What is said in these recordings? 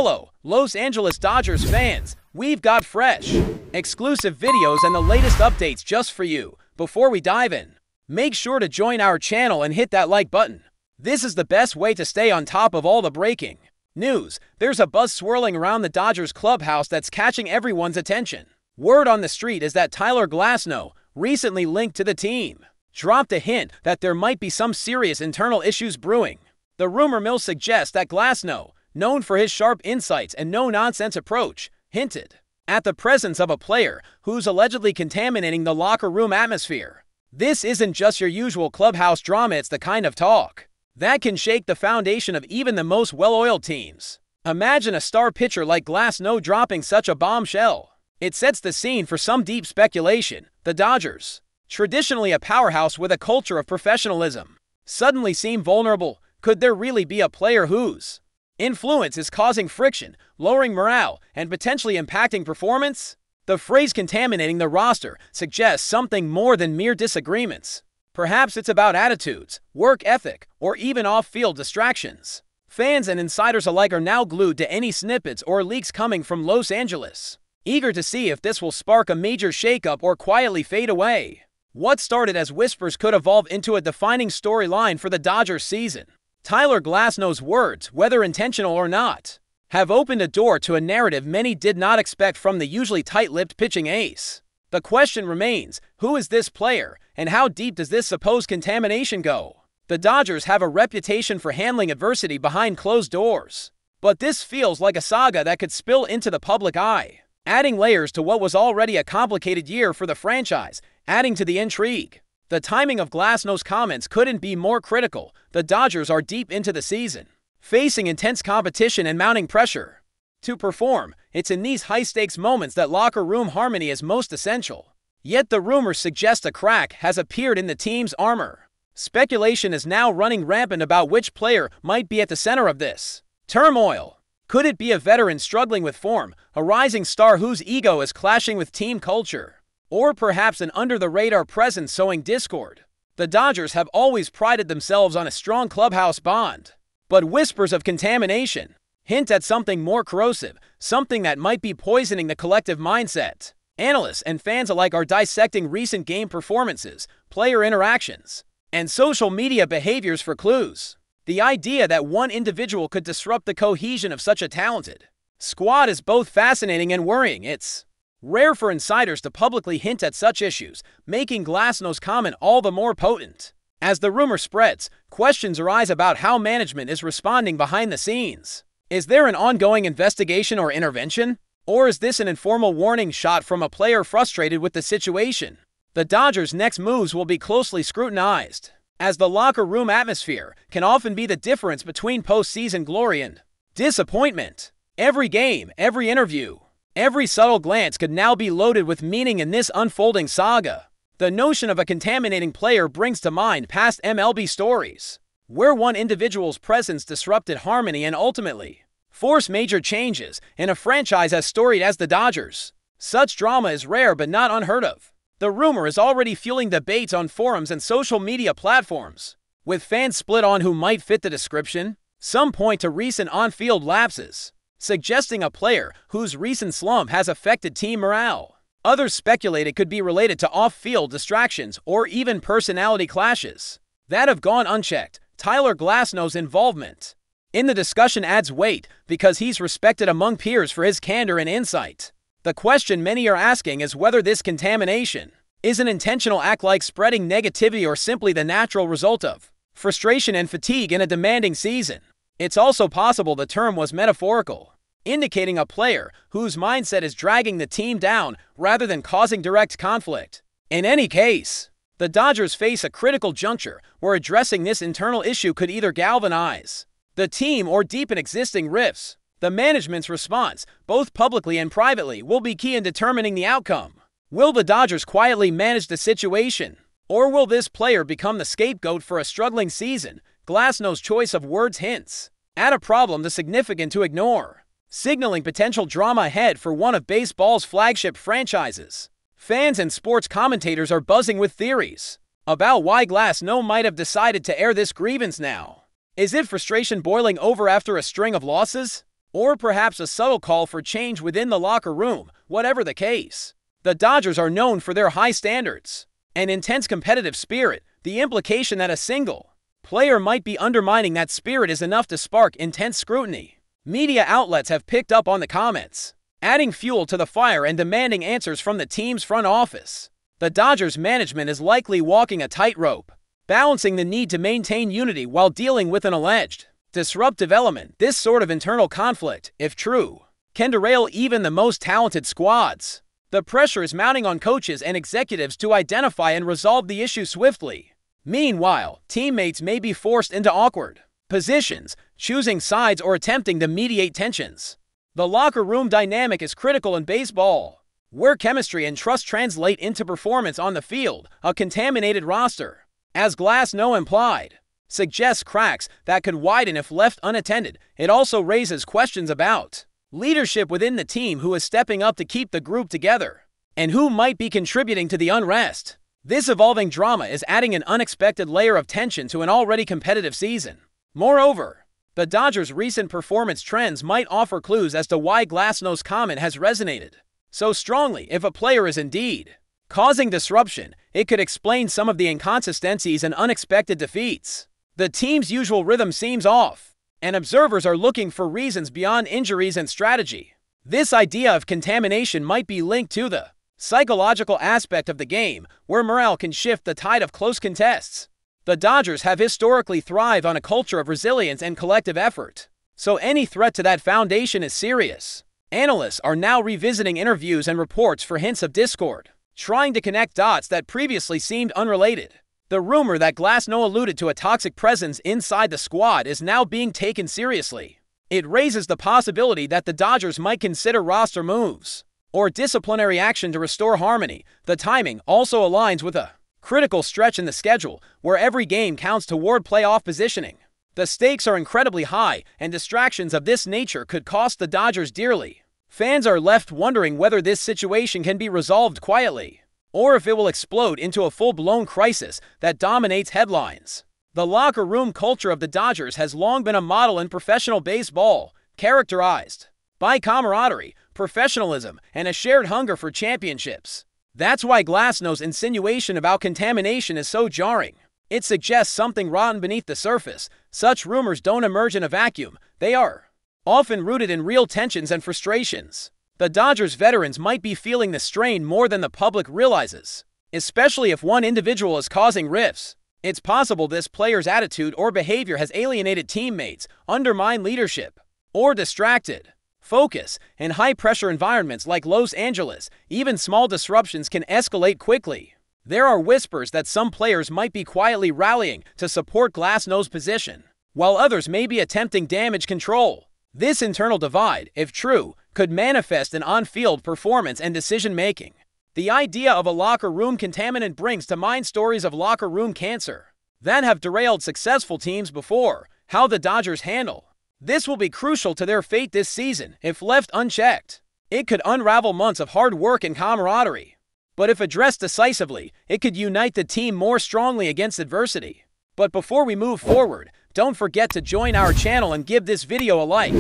Hello, Los Angeles Dodgers fans. We've got fresh, exclusive videos and the latest updates just for you. Before we dive in, make sure to join our channel and hit that like button. This is the best way to stay on top of all the breaking news. There's a buzz swirling around the Dodgers clubhouse that's catching everyone's attention. Word on the street is that GLASNOW, recently linked to the team, dropped a hint that there might be some serious internal issues brewing. The rumor mill suggests that GLASNOW, known for his sharp insights and no-nonsense approach, hinted at the presence of a player who's allegedly contaminating the locker room atmosphere. This isn't just your usual clubhouse drama, it's the kind of talk that can shake the foundation of even the most well-oiled teams. Imagine a star pitcher like GLASNOW dropping such a bombshell. It sets the scene for some deep speculation. The Dodgers, traditionally a powerhouse with a culture of professionalism, suddenly seem vulnerable. Could there really be a player whose influence is causing friction, lowering morale, and potentially impacting performance? The phrase contaminating the roster suggests something more than mere disagreements. Perhaps it's about attitudes, work ethic, or even off-field distractions. Fans and insiders alike are now glued to any snippets or leaks coming from Los Angeles, eager to see if this will spark a major shakeup or quietly fade away. What started as whispers could evolve into a defining storyline for the Dodgers season. GLASNOW's words, whether intentional or not, have opened a door to a narrative many did not expect from the usually tight-lipped pitching ace. The question remains, who is this player, and how deep does this supposed contamination go? The Dodgers have a reputation for handling adversity behind closed doors, but this feels like a saga that could spill into the public eye, adding layers to what was already a complicated year for the franchise, adding to the intrigue. The timing of GLASNOW's comments couldn't be more critical. The Dodgers are deep into the season, facing intense competition and mounting pressure to perform. It's in these high-stakes moments that locker room harmony is most essential. Yet the rumors suggest a crack has appeared in the team's armor. Speculation is now running rampant about which player might be at the center of this turmoil. Could it be a veteran struggling with form, a rising star whose ego is clashing with team culture, or perhaps an under-the-radar presence sowing discord? The Dodgers have always prided themselves on a strong clubhouse bond, but whispers of contamination hint at something more corrosive, something that might be poisoning the collective mindset. Analysts and fans alike are dissecting recent game performances, player interactions, and social media behaviors for clues. The idea that one individual could disrupt the cohesion of such a talented squad is both fascinating and worrying. It's rare for insiders to publicly hint at such issues, making GLASNOW's comment all the more potent. As the rumor spreads, questions arise about how management is responding behind the scenes. Is there an ongoing investigation or intervention? Or is this an informal warning shot from a player frustrated with the situation? The Dodgers' next moves will be closely scrutinized, as the locker room atmosphere can often be the difference between postseason glory and disappointment. Every game, every interview, every subtle glance could now be loaded with meaning in this unfolding saga. The notion of a contaminating player brings to mind past MLB stories, where one individual's presence disrupted harmony and ultimately forced major changes in a franchise as storied as the Dodgers. Such drama is rare but not unheard of. The rumor is already fueling debates on forums and social media platforms, with fans split on who might fit the description. Some point to recent on-field lapses, suggesting a player whose recent slump has affected team morale. Others speculate it could be related to off-field distractions or even personality clashes that have gone unchecked. GLASNOW's involvement in the discussion adds weight because he's respected among peers for his candor and insight. The question many are asking is whether this contamination is an intentional act like spreading negativity or simply the natural result of frustration and fatigue in a demanding season. It's also possible the term was metaphorical, indicating a player whose mindset is dragging the team down rather than causing direct conflict. In any case, the Dodgers face a critical juncture where addressing this internal issue could either galvanize the team or deepen existing rifts. The management's response, both publicly and privately, will be key in determining the outcome. Will the Dodgers quietly manage the situation, or will this player become the scapegoat for a struggling season? GLASNOW's choice of words hints at a problem too significant to ignore, signaling potential drama ahead for one of baseball's flagship franchises. Fans and sports commentators are buzzing with theories about why GLASNOW might have decided to air this grievance now. Is it frustration boiling over after a string of losses? or perhaps a subtle call for change within the locker room. Whatever the case, the Dodgers are known for their high standards and intense competitive spirit. The implication that a single player might be undermining that spirit is enough to spark intense scrutiny. Media outlets have picked up on the comments, adding fuel to the fire and demanding answers from the team's front office. The Dodgers management is likely walking a tightrope, balancing the need to maintain unity while dealing with an alleged disruptive element. This sort of internal conflict, if true, can derail even the most talented squads. The pressure is mounting on coaches and executives to identify and resolve the issue swiftly. Meanwhile, teammates may be forced into awkward positions, choosing sides or attempting to mediate tensions. The locker room dynamic is critical in baseball, where chemistry and trust translate into performance on the field. A contaminated roster, as GLASNOW implied, suggests cracks that could widen if left unattended. It also raises questions about leadership within the team, who is stepping up to keep the group together, and who might be contributing to the unrest. This evolving drama is adding an unexpected layer of tension to an already competitive season. Moreover, the Dodgers' recent performance trends might offer clues as to why GLASNOW's comment has resonated so strongly. If a player is indeed causing disruption, it could explain some of the inconsistencies and unexpected defeats. The team's usual rhythm seems off, and observers are looking for reasons beyond injuries and strategy. This idea of contamination might be linked to the psychological aspect of the game, where morale can shift the tide of close contests. The Dodgers have historically thrived on a culture of resilience and collective effort, so any threat to that foundation is serious. Analysts are now revisiting interviews and reports for hints of discord, trying to connect dots that previously seemed unrelated. The rumor that GLASNOW alluded to a toxic presence inside the squad is now being taken seriously. It raises the possibility that the Dodgers might consider roster moves or disciplinary action to restore harmony. The timing also aligns with a critical stretch in the schedule, where every game counts toward playoff positioning. The stakes are incredibly high, and distractions of this nature could cost the Dodgers dearly. Fans are left wondering whether this situation can be resolved quietly, or if it will explode into a full-blown crisis that dominates headlines. The locker room culture of the Dodgers has long been a model in professional baseball, characterized by camaraderie, professionalism, and a shared hunger for championships. That's why GLASNOW's insinuation about contamination is so jarring. It suggests something rotten beneath the surface. Such rumors don't emerge in a vacuum. They are often rooted in real tensions and frustrations. The Dodgers veterans might be feeling the strain more than the public realizes, especially if one individual is causing rifts. It's possible this player's attitude or behavior has alienated teammates, undermined leadership, or distracted focus. In high-pressure environments like Los Angeles, even small disruptions can escalate quickly. There are whispers that some players might be quietly rallying to support GLASNOW's position, while others may be attempting damage control. This internal divide, if true, could manifest in on-field performance and decision-making. The idea of a locker room contaminant brings to mind stories of locker room cancer that have derailed successful teams before. How the Dodgers handle this will be crucial to their fate this season. If left unchecked, it could unravel months of hard work and camaraderie. But if addressed decisively, it could unite the team more strongly against adversity. But before we move forward, don't forget to join our channel and give this video a like.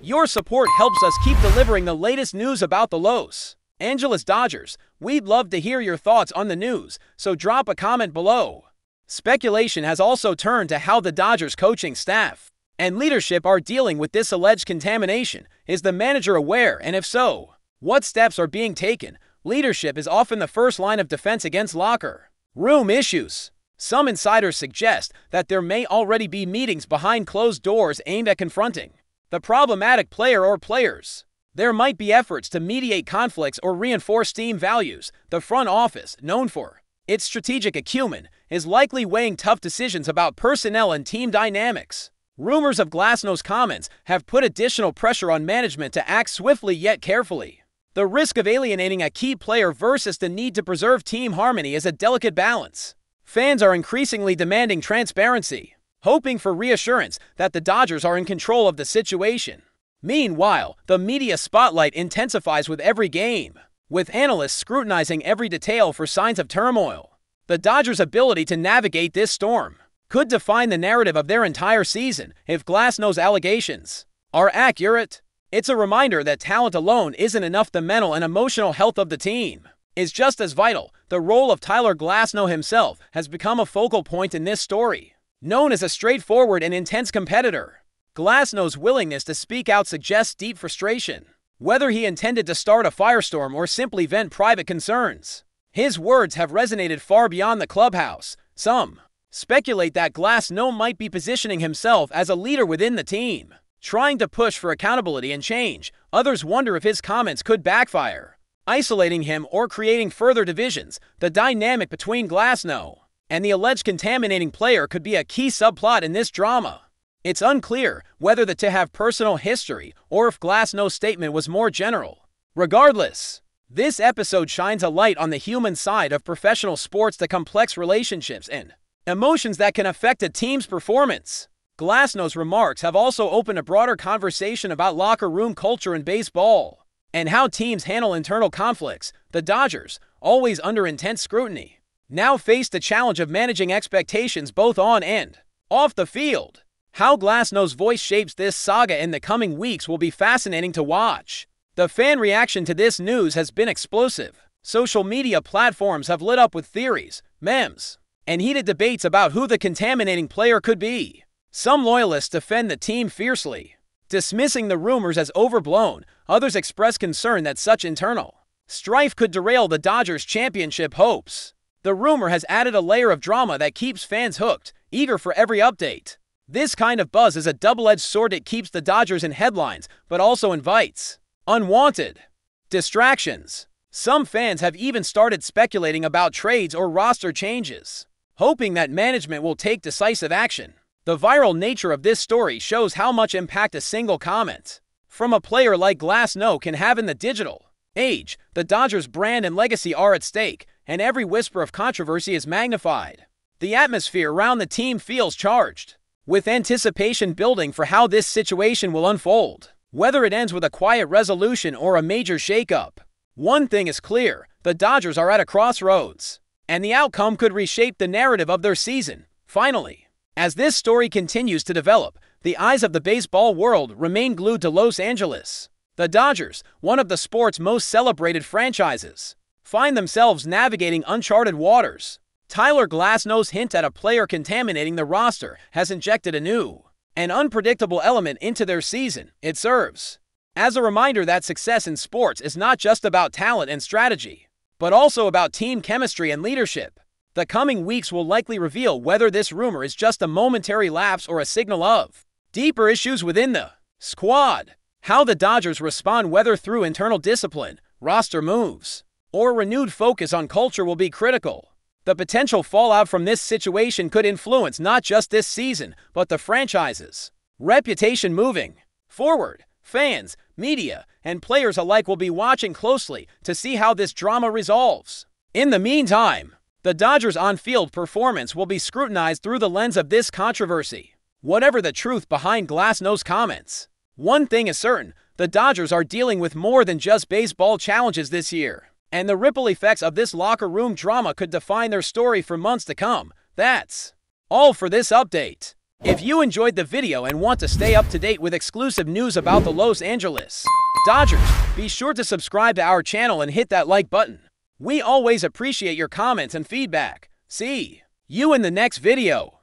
Your support helps us keep delivering the latest news about the Los Angeles Dodgers. We'd love to hear your thoughts on the news, so drop a comment below. Speculation has also turned to how the Dodgers coaching staff and leadership are dealing with this alleged contamination. Is the manager aware, and if so, what steps are being taken? Leadership is often the first line of defense against locker room issues. Some insiders suggest that there may already be meetings behind closed doors aimed at confronting the problematic player or players. There might be efforts to mediate conflicts or reinforce team values. The front office, known for its strategic acumen, is likely weighing tough decisions about personnel and team dynamics. Rumors of GLASNOW's comments have put additional pressure on management to act swiftly yet carefully. The risk of alienating a key player versus the need to preserve team harmony is a delicate balance. Fans are increasingly demanding transparency, hoping for reassurance that the Dodgers are in control of the situation. Meanwhile, the media spotlight intensifies with every game, with analysts scrutinizing every detail for signs of turmoil. The Dodgers' ability to navigate this storm could define the narrative of their entire season. If GLASNOW's allegations are accurate, It's a reminder that talent alone isn't enough. The mental and emotional health of the team is just as vital. The role of Tyler GLASNOW himself has become a focal point in this story. Known as a straightforward and intense competitor, GLASNOW's willingness to speak out suggests deep frustration. Whether he intended to start a firestorm or simply vent private concerns, his words have resonated far beyond the clubhouse. Some speculate that GLASNOW might be positioning himself as a leader within the team, trying to push for accountability and change. Others wonder if his comments could backfire, isolating him or creating further divisions. The dynamic between GLASNOW and the alleged contaminating player could be a key subplot in this drama. It's unclear whether the two have personal history or if GLASNOW's statement was more general. Regardless, this episode shines a light on the human side of professional sports, the complex relationships and emotions that can affect a team's performance. GLASNOW's remarks have also opened a broader conversation about locker room culture in baseball and how teams handle internal conflicts. The Dodgers, always under intense scrutiny, now face the challenge of managing expectations both on and off the field. How GLASNOW's voice shapes this saga in the coming weeks will be fascinating to watch. The fan reaction to this news has been explosive. Social media platforms have lit up with theories, memes, and heated debates about who the contaminating player could be. Some loyalists defend the team fiercely, dismissing the rumors as overblown. Others express concern that such internal strife could derail the Dodgers' championship hopes. The rumor has added a layer of drama that keeps fans hooked, eager for every update. This kind of buzz is a double-edged sword. It keeps the Dodgers in headlines, but also invites unwanted distractions. Some fans have even started speculating about trades or roster changes, hoping that management will take decisive action. The viral nature of this story shows how much impact a single comment from a player like GLASNOW can have in the digital age. The Dodgers' brand and legacy are at stake, and every whisper of controversy is magnified. The atmosphere around the team feels charged, with anticipation building for how this situation will unfold. Whether it ends with a quiet resolution or a major shakeup, one thing is clear: the Dodgers are at a crossroads, and the outcome could reshape the narrative of their season. Finally, as this story continues to develop, the eyes of the baseball world remain glued to Los Angeles. The Dodgers, one of the sport's most celebrated franchises, find themselves navigating uncharted waters. Tyler GLASNOW's hint at a player contaminating the roster has injected a new and unpredictable element into their season. It serves as a reminder that success in sports is not just about talent and strategy, but also about team chemistry and leadership. The coming weeks will likely reveal whether this rumor is just a momentary lapse or a signal of deeper issues within the squad. How the Dodgers respond, whether through internal discipline, roster moves, or renewed focus on culture, will be critical. The potential fallout from this situation could influence not just this season, but the franchise's reputation moving forward. Fans, media, and players alike will be watching closely to see how this drama resolves. In the meantime, the Dodgers' on-field performance will be scrutinized through the lens of this controversy. Whatever the truth behind GLASNOW's comments, one thing is certain: the Dodgers are dealing with more than just baseball challenges this year, and the ripple effects of this locker room drama could define their story for months to come. That's all for this update. If you enjoyed the video and want to stay up to date with exclusive news about the Los Angeles Dodgers, be sure to subscribe to our channel and hit that like button. We always appreciate your comments and feedback. See you in the next video.